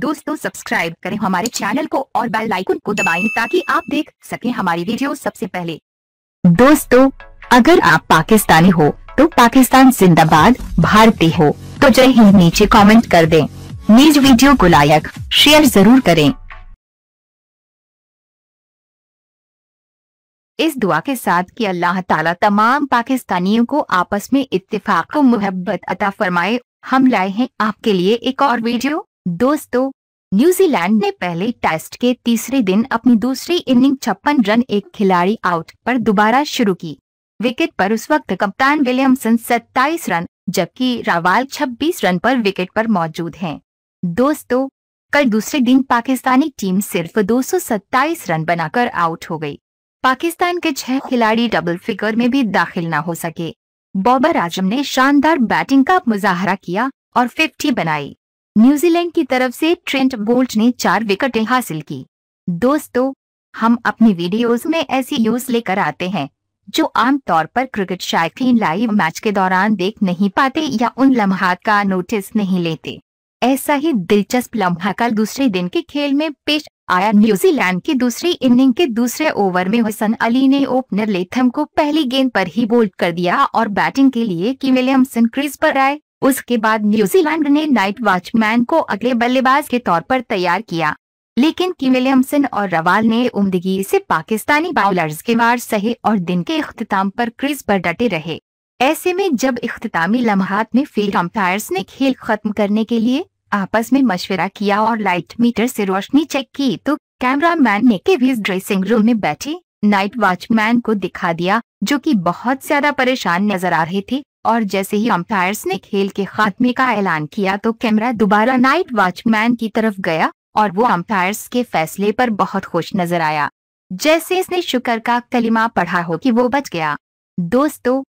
दोस्तों सब्सक्राइब करें हमारे चैनल को और बेल आइकन को दबाएं ताकि आप देख सकें हमारी वीडियो सबसे पहले। दोस्तों, अगर आप पाकिस्तानी हो तो पाकिस्तान जिंदाबाद, भारतीय हो तो जय हिंद नीचे कमेंट कर दें। न्यूज वीडियो को लाइक शेयर जरूर करें। इस दुआ के साथ कि अल्लाह ताला तमाम पाकिस्तानियों को आपस में इत्तेफाक और मोहब्बत अता फरमाए, हम लाए हैं आपके लिए एक और वीडियो। दोस्तों, न्यूजीलैंड ने पहले टेस्ट के तीसरे दिन अपनी दूसरी इनिंग 56 रन एक खिलाड़ी आउट पर दोबारा शुरू की। विकेट पर उस वक्त कप्तान विलियमसन 27 रन जबकि रावाल 26 रन पर विकेट पर मौजूद हैं। दोस्तों, कल दूसरे दिन पाकिस्तानी टीम सिर्फ 227 रन बनाकर आउट हो गई। पाकिस्तान के 6 खिलाड़ी डबल फिगर में भी दाखिल न हो सके। बाबर आजम ने शानदार बैटिंग का मुजाहरा किया और 50 बनाई। न्यूजीलैंड की तरफ से ट्रेंट बोल्ट ने 4 विकेटें हासिल की। दोस्तों, हम अपनी वीडियोस में ऐसी न्यूज लेकर आते हैं जो आमतौर पर क्रिकेट शायकीन लाइव मैच के दौरान देख नहीं पाते या उन लम्हात का नोटिस नहीं लेते। ऐसा ही दिलचस्प लम्हा कल दूसरे दिन के खेल में पेश आया। न्यूजीलैंड की दूसरी इनिंग के दूसरे ओवर में हसन अली ने ओपनर लेथम को पहली गेंद पर ही बोल्ड कर दिया और बैटिंग के लिए की विलियमसन क्रीज पर आए। उसके बाद न्यूजीलैंड ने नाइट वॉचमैन को अगले बल्लेबाज के तौर पर तैयार किया, लेकिन की विलियमसन और रवाल ने उम्दगी से पाकिस्तानी बाउलर्स के वार सहे और दिन के इख्तिताम पर क्रीज पर डटे रहे। ऐसे में जब इख्तितामी लम्हात में फील्ड अंपायर्स ने खेल खत्म करने के लिए आपस में मशवरा किया और लाइट मीटर से रोशनी चेक की तो कैमरामैन ने केवीज ड्रेसिंग रूम में बैठे नाइट वॉचमैन को दिखा दिया, जो कि बहुत ज्यादा परेशान नजर आ रहे थे। और जैसे ही अंपायर्स ने खेल के खात्मे का ऐलान किया तो कैमरा दोबारा नाइट वॉचमैन की तरफ गया और वो अंपायर्स के फैसले पर बहुत खुश नजर आया, जैसे इसने शुक्र का कलिमा पढ़ा हो कि वो बच गया। दोस्तों,